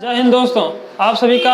जय हिंद दोस्तों, आप सभी का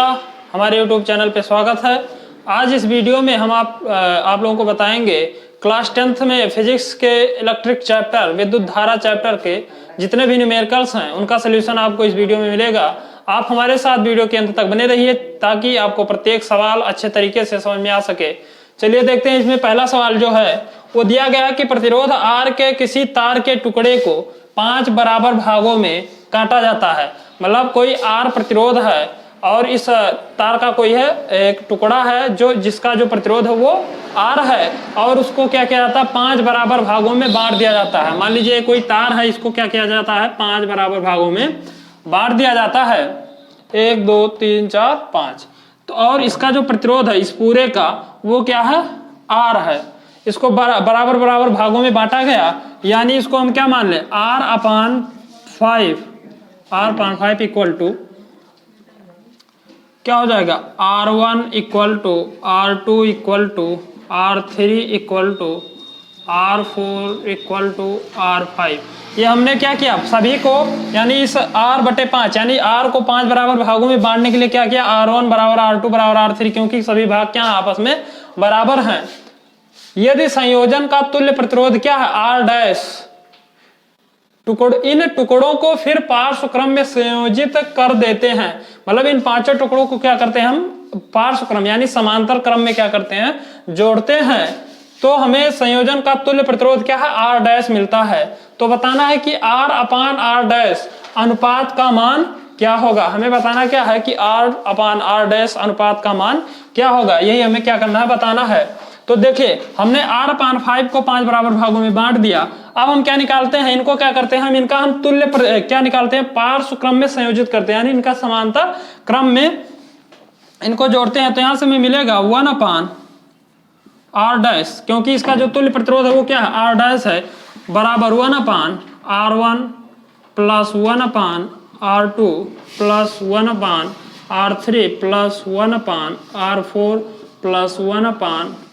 हमारे YouTube चैनल पे स्वागत है। आज इस वीडियो में हम आप लोगों को बताएंगे क्लास 10th में फिजिक्स के इलेक्ट्रिक चैप्टर विद्युत धारा चैप्टर के जितने भी न्यूमेरिकल्स हैं उनका सोल्यूशन आपको इस वीडियो में मिलेगा। आप हमारे साथ वीडियो के अंत तक बने रहिए ताकि आपको प्रत्येक सवाल अच्छे तरीके से समझ में आ सके। चलिए देखते हैं। इसमें पहला सवाल जो है वो दिया गया है कि प्रतिरोध R के किसी तार के टुकड़े को 5 बराबर भागों में काटा जाता है। मतलब कोई R प्रतिरोध है और इस तार का कोई है एक टुकड़ा है जो जिसका जो प्रतिरोध है वो R है और उसको क्या किया जाता है 5 बराबर भागों में बांट दिया जाता है। मान लीजिए कोई तार है, इसको क्या किया जाता है 5 बराबर भागों में बांट दिया जाता है, 1 2 3 4 5। तो और इसका जो प्रतिरोध है इस पूरे का वो क्या है R है। इसको बराबर बराबर भागों में बांटा गया, यानी इसको हम क्या मान लें R/5 इक्वल टू क्या हो जाएगा R1 equal to R2 equal to R3 equal to R4 equal to R5। ये हमने क्या किया सभी को, यानी इस R/5 यानी R को 5 बराबर भागों में बांटने के लिए क्या किया R1 बराबर R2 बराबर R3, क्योंकि सभी भाग क्या आपस में बराबर हैं। यदि संयोजन का तुल्य प्रतिरोध क्या है R इन टुकड़ों को फिर पार्श्व क्रम में संयोजित कर देते हैं। मतलब इन पांचों टुकड़ों को क्या करते हैं हम पार्श्व क्रम यानी समांतर क्रम में क्या करते हैं जोड़ते हैं, तो हमें संयोजन का तुल्य प्रतिरोध क्या है R मिलता है। तो बताना है कि R/R अनुपात का मान क्या होगा। हमें बताना क्या है कि R/R अनुपात का मान क्या होगा, यही हमें क्या करना है बताना है। तो देखिए हमने R/5 को 5 बराबर भागों में बांट दिया। अब हम क्या निकालते हैं, इनको क्या करते हैं हम तुल्य क्या निकालते हैं पार्श्व क्रम में संयोजित करते हैं, यानी इनका समांतर क्रम में इनको जोड़ते हैं। तो यहां से हमें मिलेगा 1/R, क्योंकि इसका जो तुल्य प्रतिरोध है वो क्या है R है, बराबर 1/R1 plus 1/R2 plus 1/R3 plus 1/R4 plus 1/R5।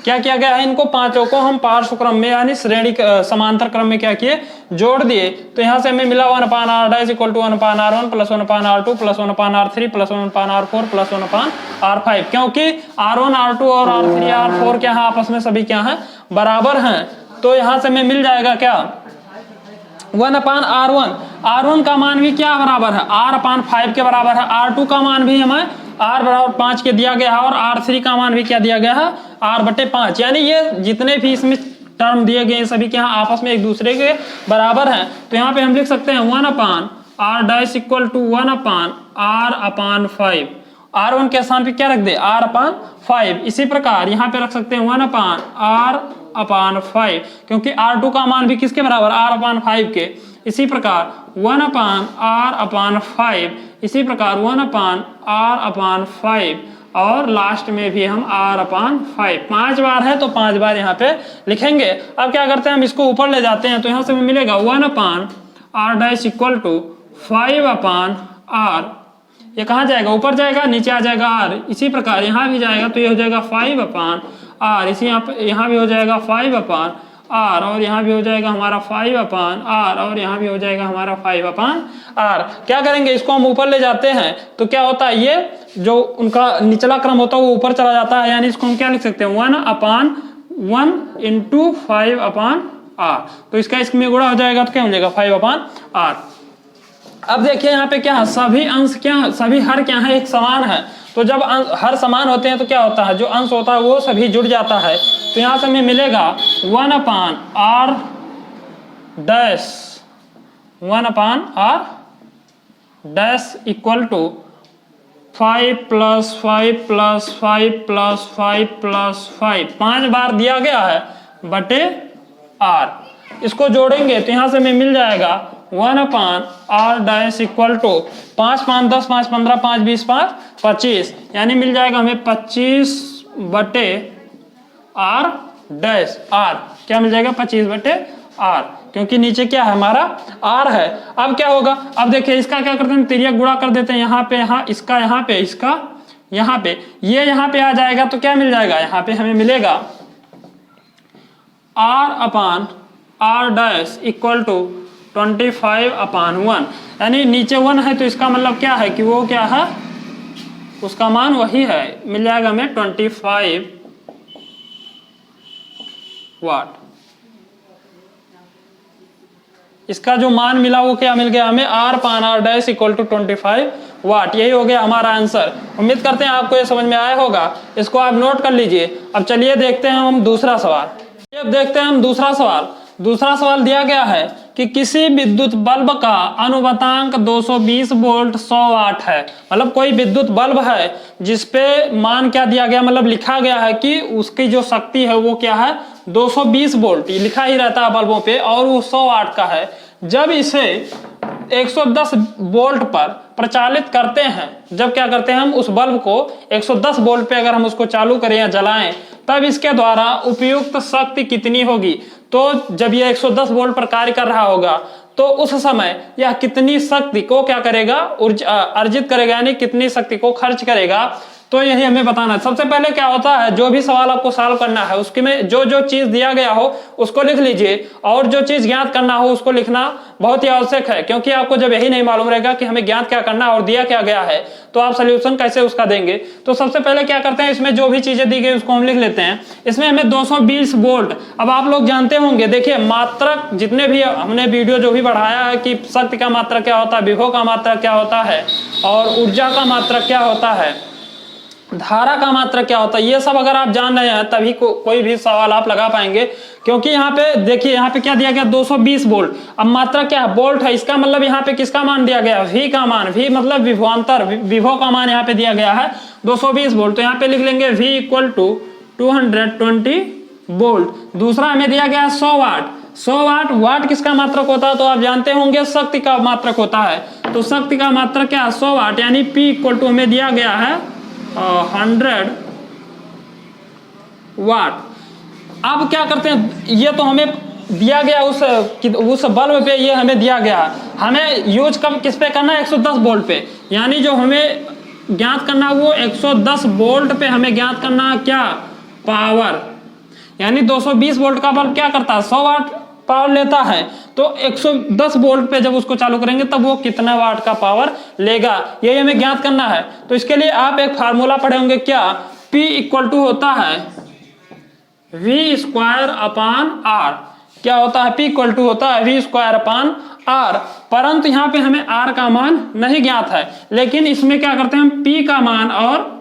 क्या किया गया है, इनको पांचों को हम पार्श्व क्रम में यानी श्रेणी समांतर क्रम में क्या किए जोड़ दिए। तो यहां से हमें मिला 1/R equal to 1/R1 plus 1/R2 plus 1/R3 plus 1/R4 plus 1/R5, क्योंकि R1 R2 और R3 R4 क्या है आपस में सभी क्या है बराबर हैं। तो यहां से हमें मिल जाएगा क्या 1/R1 का मान भी क्या बराबर है R/5 के बराबर है। R2 का मान भी हमें R/5 के दिया गया है और R3 का मान भी क्या दिया गया है R/5। यानी ये जितने भी इसमें टर्म दिए गए हैं सभी के यहाँ आपस में एक दूसरे के बराबर हैं। तो यहाँ पे हम लिख सकते हैं 1/R equal to 1/R/5। R1 के स्थान पे क्या रख दे R/5। इसी प्रकार यहाँ पे रख सकते हैं 1/R/5, क्योंकि R2 का मान भी किसके बराबर R/5 के। इसी प्रकार 1/R/5, इसी प्रकार 1/R/5 और लास्ट में भी हम R/5। 5 बार है तो 5 बार यहाँ पे लिखेंगे। अब क्या करते हैं हम इसको ऊपर ले जाते हैं। तो यहाँ से हमें मिलेगा 1/R इक्वल टू 5/R। ये कहाँ जाएगा ऊपर जाएगा, नीचे आ जाएगा R। इसी प्रकार यहाँ भी जाएगा तो ये हो जाएगा 5/R। इसी यहाँ भी हो जाएगा 5/R और यहाँ भी हो जाएगा हमारा 5/R और यहाँ भी हो जाएगा हमारा 5/R। क्या करेंगे, इसको हम ऊपर ले जाते हैं तो क्या होता है ये जो उनका निचला क्रम होता है वो ऊपर चला जाता है, यानी इसको हम क्या लिख सकते हैं 1/1 इंटू 5/R। तो इसका इसमें गुणा हो जाएगा तो क्या हो जाएगा 5/R। अब देखिए यहाँ पे क्या है सभी अंश क्या सभी हर क्या है एक समान है। तो जब हर समान होते हैं तो क्या होता है जो अंश होता है वो सभी जुड़ जाता है। तो यहाँ से हमें मिलेगा 1/R equal to 5 plus 5 plus 5 plus 5 plus 5। 5 बार दिया गया है बटे R। इसको जोड़ेंगे तो यहाँ से हमें मिल जाएगा 1/R इक्वल टू 5 5 10 5 15 5 20 5 25, यानी मिल जाएगा हमें 25/R। क्या मिल जाएगा 25/R, क्योंकि नीचे क्या है हमारा R है। अब क्या होगा, अब देखिए इसका क्या करते हैं तिर्यक गुणा कर देते हैं। यहाँ पे इसका यहाँ पे इसका यहाँ पे ये यहाँ पे आ जाएगा तो क्या मिल जाएगा यहाँ पे हमें मिलेगा R/R इक्वल टू 25/1, यानी नीचे 1 है तो इसका मतलब क्या है कि वो क्या है, उसका मान वही है, मिल जाएगा हमें 25 वाट। इसका जो मान मिला वो क्या मिल गया हमें, R/R' = 25 वाट। यही हो गया हमारा आंसर। उम्मीद करते हैं आपको ये समझ में आया होगा, इसको आप नोट कर लीजिए। अब चलिए देखते हैं हम दूसरा सवाल। अब देखते हैं हम दूसरा सवाल। दूसरा सवाल दिया गया है कि किसी विद्युत बल्ब का अनुपातांक 220 वोल्ट 100 वाट है। मतलब कोई विद्युत बल्ब है जिसपे मान क्या दिया गया, मतलब लिखा गया है कि उसकी जो शक्ति है वो क्या है, 220 वोल्ट लिखा ही रहता है बल्बों पे, और वो 100 वाट का है। जब इसे 110 वोल्ट पर प्रचालित करते हैं, जब क्या करते हैं हम उस बल्ब को 110 वोल्ट पे अगर हम उसको चालू करें या जलाएं, तब इसके द्वारा उपयुक्त शक्ति कितनी होगी। तो जब ये 110 वोल्ट पर कार्य कर रहा होगा तो उस समय यह कितनी शक्ति को क्या करेगा, अर्जित करेगा, यानी कितनी शक्ति को खर्च करेगा। तो यही हमें बताना है। सबसे पहले क्या होता है, जो भी सवाल आपको सॉल्व करना है उसके में जो जो चीज दिया गया हो उसको लिख लीजिए, और जो चीज ज्ञात करना हो उसको लिखना बहुत ही आवश्यक है, क्योंकि आपको जब यही नहीं मालूम रहेगा कि हमें ज्ञात क्या करना और दिया क्या गया है तो आप सोल्यूशन कैसे उसका देंगे। तो सबसे पहले क्या करते हैं, इसमें जो भी चीजें दी गई उसको हम लिख लेते हैं। इसमें हमें 220 वोल्ट, अब आप लोग जानते होंगे, देखिए मात्रक जितने भी हमने वीडियो जो भी बढ़ाया है कि शक्ति का मात्रक क्या होता है, विभव का मात्रक क्या होता है, और ऊर्जा का मात्रक क्या होता है, धारा का मात्रक क्या होता है, ये सब अगर आप जान रहे हैं तभी कोई भी सवाल आप लगा पाएंगे। क्योंकि यहाँ पे देखिए, यहाँ पे क्या दिया गया 220 वोल्ट। अब मात्रक क्या है, वोल्ट है, इसका मतलब यहाँ पे किसका मान दिया गया, V का मान। V मतलब विभवांतर, विभव का मान यहाँ पे दिया गया है 220 वोल्ट। तो यहाँ पे लिख लेंगे V = 220 वोल्ट। दूसरा हमें दिया गया 100 वाट। 100 वाट, वाट किसका मात्रक होता है तो आप जानते होंगे शक्ति का मात्रक होता है। तो शक्ति का मात्रक क्या है, 100 वाट, यानी P = हमें दिया गया है 100 वाट। अब क्या करते हैं, ये तो हमें दिया गया उस बल्ब पे, ये हमें दिया गया, हमें यूज कब किस पे करना है, 110 वोल्ट पे। यानी जो हमें ज्ञात करना वो 110 वोल्ट पे हमें ज्ञात करना क्या, पावर। यानी 220 वोल्ट का बल्ब क्या करता है, 100 वाट पावर लेता है, तो 110 वोल्ट पे जब उसको चालू करेंगे तब वो कितना वाट का पावर लेगा, यही हमें ज्ञात करना है। तो इसके लिए आप एक फार्मूला पढ़े होंगे, क्या, P = होता है V²/R। क्या होता है, P = होता है V²/R। परंतु यहाँ पे हमें R का मान नहीं ज्ञात है, लेकिन इसमें क्या करते हैं हम P का मान और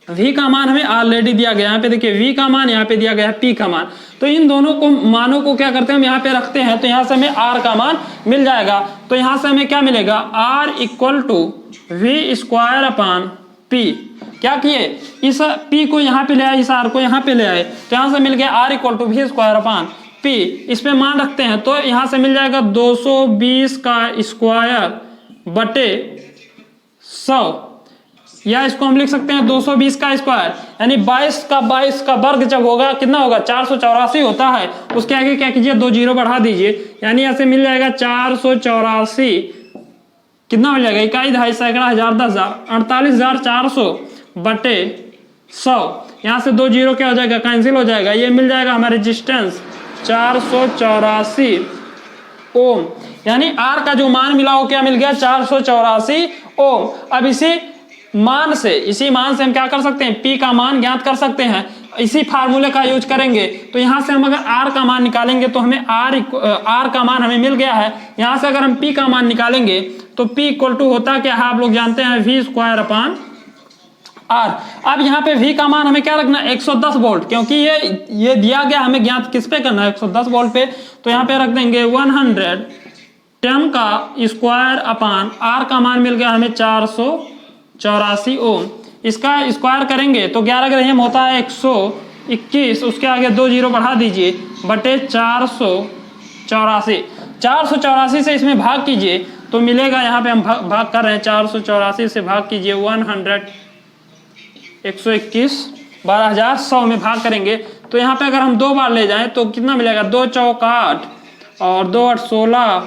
V का मान हमें ऑलरेडी दिया गया। यहाँ पे देखिए V का मान, यहाँ पे दिया गया है P का मान। तो इन दोनों को मानों को क्या करते हैं हम यहाँ पे रखते हैं, तो यहाँ से हमें R का मान मिल जाएगा। तो यहाँ से हमें क्या मिलेगा, R = V²/P। क्या किए, इस P को यहाँ पे ले आए, इस R को यहाँ पे ले आए, तो यहाँ से मिल गया R = V²/P। इस पे मान रखते हैं तो यहाँ से मिल जाएगा 220 का स्क्वायर बटे 100, या इसको हम लिख सकते हैं 220 का स्क्वायर, यानी 22 का वर्ग जब होगा कितना होगा, 484 होता है। उसके आगे क्या कीजिए, 2 जीरो बढ़ा दीजिए, यानी ऐसे मिल जाएगा 484, कितना मिल जाएगा, इकाई, दहाई, सैकड़ा, हजार, 10,000, 48,400 बटे 100। यहाँ से 2 जीरो क्या हो जाएगा, कैंसिल हो जाएगा, ये मिल जाएगा हमारा रेजिस्टेंस 484 ओम। यानी R का जो मान मिला वो क्या मिल गया, 484 ओम। अब इसी मान से हम क्या कर सकते हैं, P का मान ज्ञात कर सकते हैं। इसी फार्मूले का यूज करेंगे, तो यहाँ से हम अगर R का मान निकालेंगे तो हमें R का मान हमें मिल गया है। यहाँ से अगर हम P का मान निकालेंगे तो P = होता क्या है, आप लोग जानते हैं V²/R। अब यहाँ पे V का मान हमें क्या रखना है, 110 वोल्ट, क्योंकि ये दिया गया हमें ज्ञात किस पे करना है, 110 वोल्ट पे। तो यहाँ पे रख देंगे 110 का स्क्वायर/R का मान मिल गया हमें 484 ओम। इसका स्क्वायर करेंगे तो 11 के दहिया होता है 121, उसके आगे 2 जीरो बढ़ा दीजिए, बटे 484 से इसमें भाग कीजिए तो मिलेगा, यहाँ पे हम भाग कर रहे हैं, 484 से भाग कीजिए 121 12,100 में भाग करेंगे तो यहाँ पे अगर हम 2 बार ले जाएं तो कितना मिलेगा, 2 चौक 8 और 2 8 16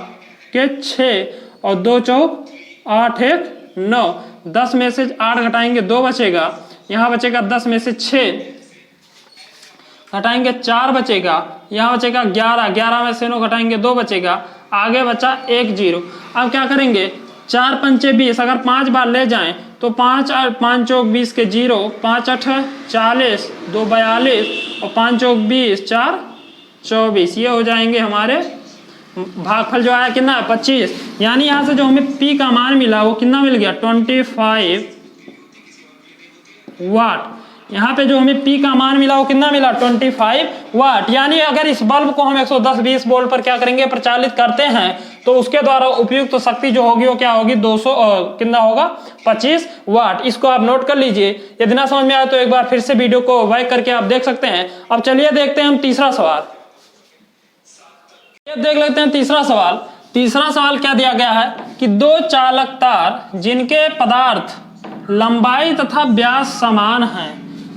के 6 और 2 चौक 8 1 9, 10 में से 8 घटाएंगे 2 बचेगा, यहाँ बचेगा 10 में से 6 घटाएंगे 4 बचेगा, यहाँ बचेगा 11 में से 9 घटाएंगे 2 बचेगा, आगे बचा 1 0। अब क्या करेंगे, 4 पंचे 20, अगर 5 बार ले जाएं तो 5 5 चौक 20 के 0, 5 8 40, 2 42 और 5 चौक 20, 4 24। ये हो जाएंगे हमारे भागफल जो आया कितना 25। यानी यहाँ से जो हमें पी का मान मिला वो कितना मिल गया 25 वाट। यहाँ पे जो हमें पी का मान मिला वो कितना मिला 25 वाट। यानी अगर इस बल्ब को हम 110-20 वोल्ट पर क्या करेंगे प्रचालित करते हैं तो उसके द्वारा उपयुक्त तो शक्ति जो होगी वो क्या होगी 200 कितना होगा 25 वाट। इसको आप नोट कर लीजिए। यदि ना समझ में आए तो एक बार फिर से वीडियो को बैक करके आप देख सकते हैं। अब चलिए देखते हैं हम तीसरा सवाल। ये देख लेते हैं तीसरा सवाल। तीसरा सवाल क्या दिया गया है कि 2 चालक तार जिनके पदार्थ लंबाई तथा व्यास समान है,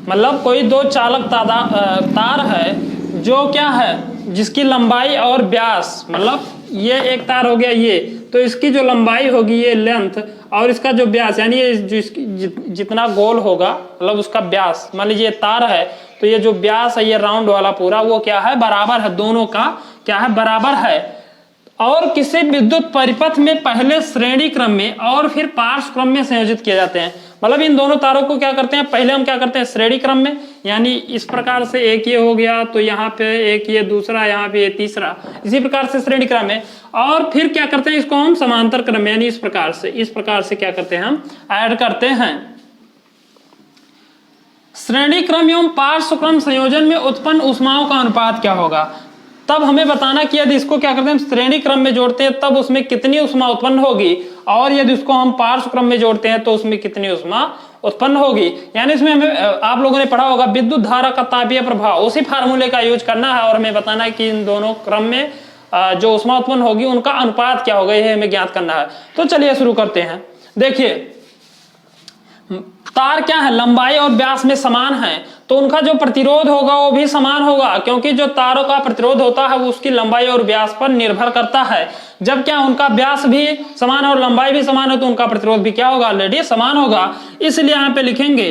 मतलब कोई 2 चालक तार है जो क्या है जिसकी लंबाई और व्यास, मतलब ये एक तार हो गया ये, तो इसकी जो लंबाई होगी ये लेंथ और इसका जो व्यास यानी ये जो जितना गोल होगा मतलब उसका व्यास, मान लीजिए तार है तो ये जो व्यास है ये राउंड वाला पूरा वो क्या है बराबर है, दोनों का क्या है बराबर है। और किसी विद्युत परिपथ में पहले श्रेणी क्रम में और फिर पार्श्व क्रम में संयोजित किए जाते हैं। मतलब इन दोनों तारों को क्या करते हैं पहले हम क्या करते हैं श्रेणी क्रम में, यानी इस प्रकार से एक ये हो गया तो यहाँ पे एक ये दूसरा, यहाँ पे ये तीसरा, इसी प्रकार से श्रेणी क्रम में। और फिर क्या करते हैं इसको हम समांतर क्रम में यानी इस प्रकार से क्या करते हैं हम ऐड करते हैं। श्रेणी क्रम एवं पार्श्व क्रम संयोजन में उत्पन्न ऊष्माओं का अनुपात क्या होगा। तब हमें बताना कि यदि इसको क्या करते हैं श्रेणी क्रम में जोड़ते हैं तब उसमें कितनी ऊष्मा उत्पन्न होगी, और यदि उसको हम पार्श्व क्रम में जोड़ते हैं तो उसमें कितनी ऊष्मा उत्पन्न होगी। यानी इसमें हमें आप लोगों ने पढ़ा होगा विद्युत धारा का तापीय प्रभाव, उसी फार्मूले का यूज करना है और हमें बताना है कि इन दोनों क्रम में जो ऊष्मा उत्पन्न होगी उनका अनुपात क्या होगा, यह हमें ज्ञात करना है। तो चलिए शुरू करते हैं। देखिए तार क्या है लंबाई और व्यास में समान है तो उनका जो प्रतिरोध होगा वो भी समान होगा, क्योंकि जो तारों का प्रतिरोध होता है वो उसकी लंबाई और व्यास पर निर्भर करता है। जब क्या उनका व्यास भी समान है और लंबाई भी समान है तो उनका प्रतिरोध भी क्या होगा ऑलरेडी समान होगा। इसलिए यहाँ पे लिखेंगे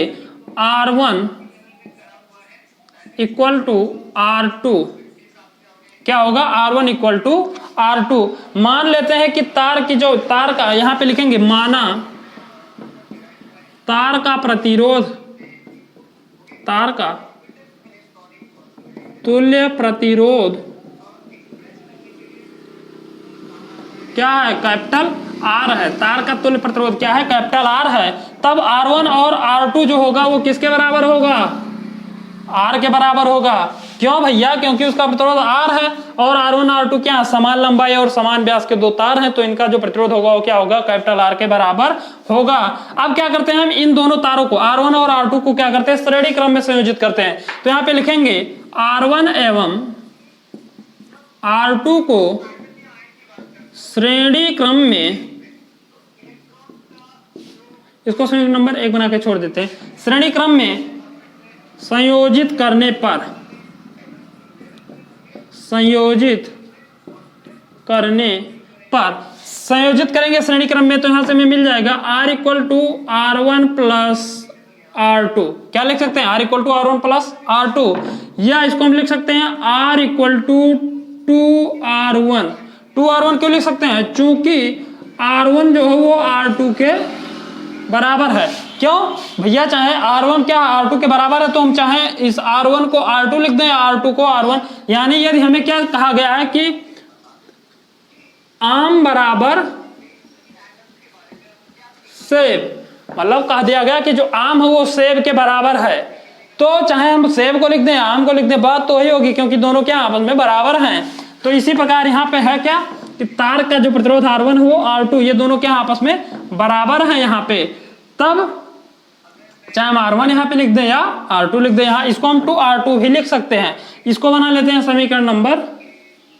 R1 इक्वल टू R2, क्या होगा R1 इक्वल टू R2। मान लेते हैं कि तार का यहाँ पे लिखेंगे माना तार का प्रतिरोध, तार का तुल्य प्रतिरोध क्या है कैपिटल R है। तार का तुल्य प्रतिरोध क्या है कैपिटल R है। तब R1 और R2 जो होगा वो किसके बराबर होगा R के बराबर होगा। क्यों भैया, क्योंकि उसका प्रतिरोध R है और R1 R2 क्या समान लंबाई और समान व्यास के 2 तार हैं तो इनका जो प्रतिरोध होगा वो क्या होगा कैपिटल R के बराबर होगा। अब क्या करते हैं हम इन दोनों तारों को R1 और R2 को क्या करते हैं श्रेणी क्रम में संयोजित करते हैं। तो यहाँ पे लिखेंगे R1 एवं R2 को श्रेणी क्रम में, इसको संयोजक नंबर 1 बना के छोड़ देते हैं, श्रेणी क्रम में संयोजित करने पर, संयोजित करेंगे श्रेणी क्रम में तो यहां से हमें मिल जाएगा R equal to R1 plus R2। क्या लिख सकते हैं R equal to R1 plus R2, या इसको हम लिख सकते हैं R equal to 2R1। 2R1 क्यों लिख सकते हैं, चूंकि R1 जो है वो R2 के बराबर है। क्यों भैया, चाहे R1 क्या R2 के बराबर है तो हम चाहे इस R1 को R2 लिख दें R2 को R1। यानी यदि हमें क्या कहा गया है कि आम बराबर सेब, मतलब कह दिया गया कि जो आम है वो सेब के बराबर है, तो चाहे हम सेब को लिख दें आम को लिख दें बात तो वही होगी क्योंकि दोनों क्या आपस में बराबर हैं। तो इसी प्रकार यहाँ पे है क्या कि तार का जो प्रतिरोध R1 है वो R2, ये दोनों क्या आपस में बराबर हैं यहाँ पे। तब चाहे हम R1 यहाँ पे लिख दें या R2 लिख दें, यहाँ इसको हम 2R2 भी लिख सकते हैं। इसको बना लेते हैं समीकरण नंबर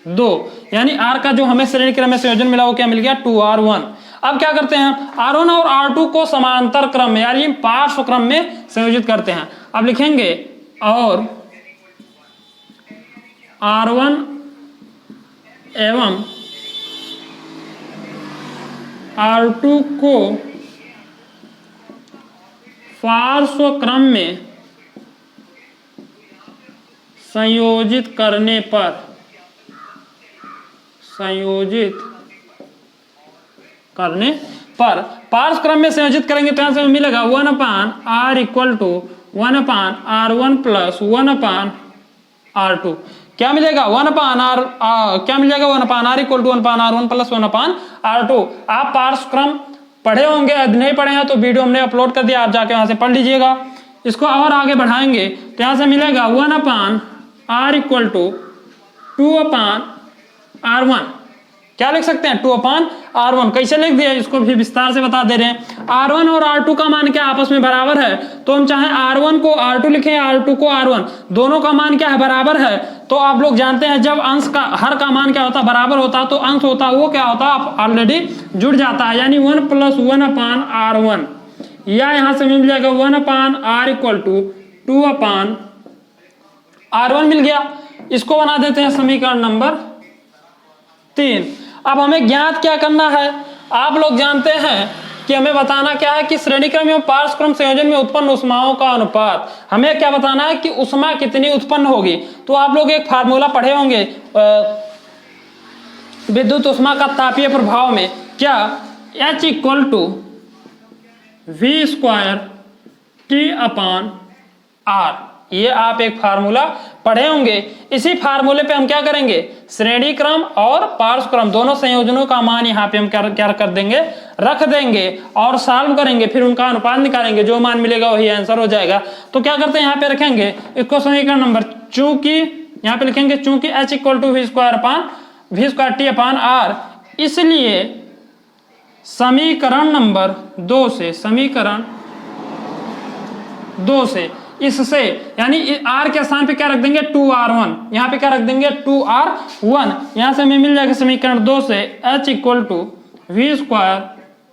2, यानी R का जो हमें श्रेणी क्रम में संयोजन मिला वो क्या मिल गया 2R1। अब क्या करते हैं R1 और R2 को समांतर क्रम में यानी पार्श्व क्रम में संयोजित करते हैं। अब लिखेंगे और R1 एवं R2 को पार्श्व क्रम में संयोजित करने पर संयोजित करने पर पार्श्व क्रम में संयोजित करेंगे तो यहां से मिलेगा 1/r equal to 1/r1 plus 1/r2। क्या मिलेगा 1/r क्या मिल जाएगा 1/r equal to 1/r1 plus 1/r2। आप पार्श्व क्रम पढ़े होंगे, यदि नहीं पढ़े हैं तो वीडियो हमने अपलोड कर दिया, आप जाके वहां से पढ़ लीजिएगा। इसको और आगे बढ़ाएंगे तो यहां से मिलेगा 1/r इक्वल टू 2/r1। क्या लिख सकते हैं 2/r1। कैसे लिख दिया इसको भी विस्तार से बता दे रहे हैं। r1 और r2 का मान क्या आपस में बराबर है, तो हम चाहे r1 को r2 लिखें या r2 को r1, दोनों का मान क्या है बराबर है। तो आप लोग जानते हैं जब अंश का हर का मान क्या होता है बराबर होता है, तो अंश होता है वो क्या होता है ऑलरेडी जुड़ जाता है, यानी 1 + 1/r1, या यहां से मिल जाएगा 1/r इक्वल टू 2/r1 मिल गया। इसको बना देते हैं समीकरण नंबर 3। अब हमें ज्ञात क्या करना है, आप लोग जानते हैं कि हमें बताना क्या है कि श्रेणी क्रम एवं पार्श्व क्रम संयोजन में उत्पन्न उष्माओं का अनुपात। हमें क्या बताना है कि उष्मा कितनी उत्पन्न होगी। तो आप लोग एक फार्मूला पढ़े होंगे विद्युत उष्मा का तापीय प्रभाव में, क्या H equal to v² T/r, ये आप एक फार्मूला पढ़े होंगे। इसी फार्मूले पे हम क्या करेंगे, श्रेणी क्रम और पार्श्व क्रम दोनों संयोजनों का मान यहाँ पे हम क्या कर देंगे, रख देंगे और सॉल्व करेंगे, फिर उनका अनुपात निकालेंगे, जो मान मिलेगा वही आंसर हो जाएगा। तो क्या करते हैं यहाँ पे रखेंगे इसको समीकरण नंबर, चूंकि यहाँ पे लिखेंगे चूंकि H equal to v² T/r, इसलिए समीकरण नंबर 2 से, समीकरण 2 से इससे यानी r के स्थान पे क्या रख देंगे 2r1, यहाँ पे क्या रख देंगे 2r1। यहाँ से हमें मिल जाएगा समीकरण 2 से H equal to v²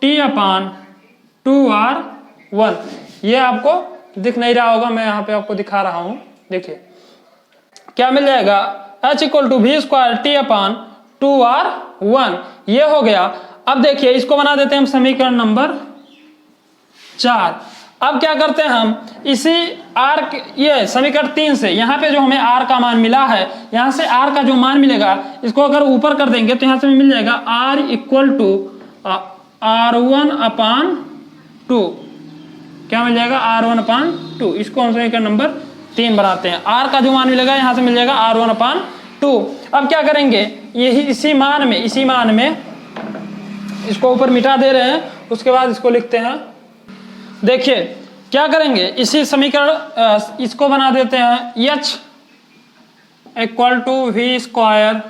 T/2r1। ये आपको दिख नहीं रहा होगा, मैं यहाँ पे आपको दिखा रहा हूँ। देखिए क्या मिल जाएगा H equal to v² T/2r1, ये हो गया। अब देखिए इसको बना देते हैं हम समीकरण नंबर 4। अब क्या करते हैं हम इसी r ये समीकरण 3 से यहाँ पे जो हमें r का मान मिला है, यहाँ से r का जो मान मिलेगा इसको अगर ऊपर कर देंगे तो यहाँ से मिल जाएगा r इक्वल टू r1/2। क्या मिल जाएगा r1/2। इसको हम समीकरण नंबर 3 बनाते हैं। r का जो मान मिलेगा यहाँ से मिल जाएगा r1/2। अब क्या करेंगे, यही इसी मान में इसको ऊपर मिटा दे रहे हैं, उसके बाद इसको लिखते हैं। देखिए क्या करेंगे, इसी समीकरण इसको बना देते हैं H equal to v²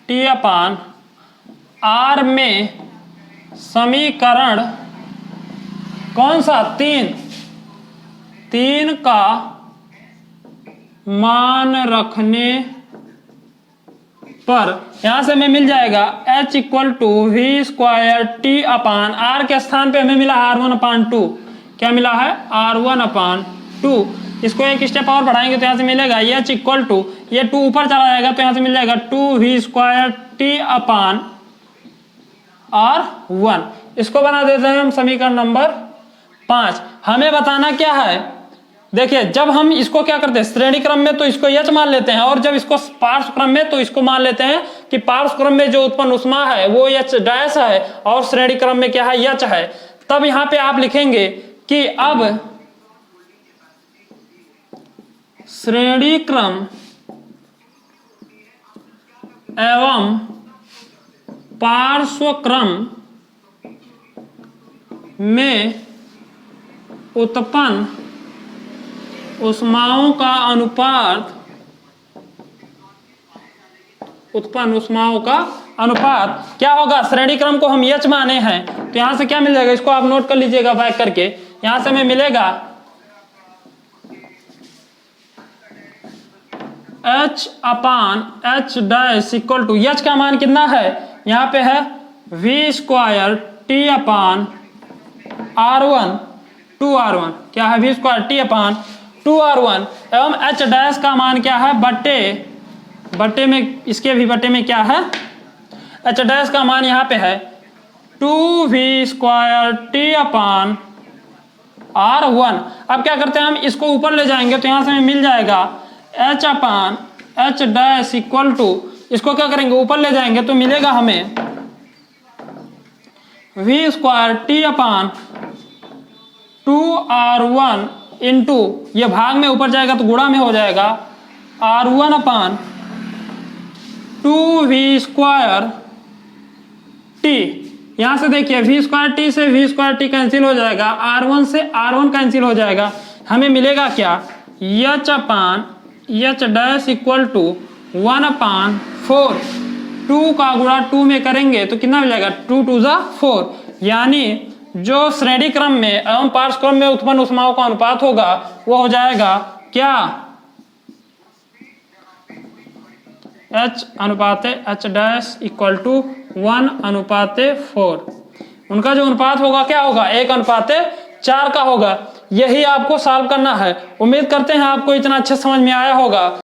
T/r में समीकरण कौन सा 3 का मान रखने पर यहां से हमें मिल जाएगा H equal to v² T/r के स्थान पे हमें मिला r1/2। क्या मिला है r1/2। इसको एक स्टेप और बढ़ाएंगे तो यहाँ से मिलेगा H इक्वल टू, ये 2 ऊपर चला जाएगा तो यहाँ से मिल जाएगा 2v² T/r1। इसको बना देते हैं हम समीकरण नंबर 5। हमें बताना क्या है, देखिए जब हम इसको क्या करते हैं श्रेणी क्रम में तो इसको H मान लेते हैं, और जब इसको पार्श्व क्रम में तो इसको मान लेते हैं कि पार्श्व क्रम में जो उत्पन्न उष्मा है वो H' है और श्रेणी क्रम में क्या है H है। तब यहाँ पे आप लिखेंगे कि अब श्रेणी क्रम एवं पार्श्व क्रम में उत्पन्न उष्माओं का अनुपात, क्या होगा, श्रेणी क्रम को हम H माने हैं तो यहां से क्या मिल जाएगा, इसको आप नोट कर लीजिएगा बैक करके। यहां से हमें मिलेगा H/H' इक्वल टू H का मान कितना है, यहाँ पे है v² T/r1 2r1। क्या है v² T/2r1 एवं H' का मान क्या है बट्टे में, इसके भी बट्टे में क्या है H' का मान यहाँ पे है 2v² T/r1। अब क्या करते हैं हम इसको ऊपर ले जाएंगे तो यहाँ से हमें मिल जाएगा H/H' इक्वल टू, इसको क्या करेंगे, ऊपर ले जाएंगे तो मिलेगा हमें v square T upon 2r1 into, ये भाग में ऊपर जाएगा तो गुणा में हो जाएगा, r1 अपान 2v स्क्वायर टी। यहां से देखिए v स्क्वायर टी से v स्क्वायर टी कैंसिल हो जाएगा, r1 से r1 कैंसिल हो जाएगा, हमें मिलेगा क्या, h upon h dash equal to 1 upon 4, 2 का गुणा 2 में करेंगे तो कितना मिलेगा, 2 2 जा 4, यानी जो श्रेणी क्रम में एवं पार्श्व क्रम में उत्पन्न ऊष्माओं का अनुपात होगा वो हो जाएगा क्या, h अनुपाते h डैश इक्वल टू 1 अनुपाते 4। उनका जो अनुपात होगा क्या होगा, 1 अनुपाते 4 का होगा। यही आपको सॉल्व करना है। उम्मीद करते हैं आपको इतना अच्छा समझ में आया होगा।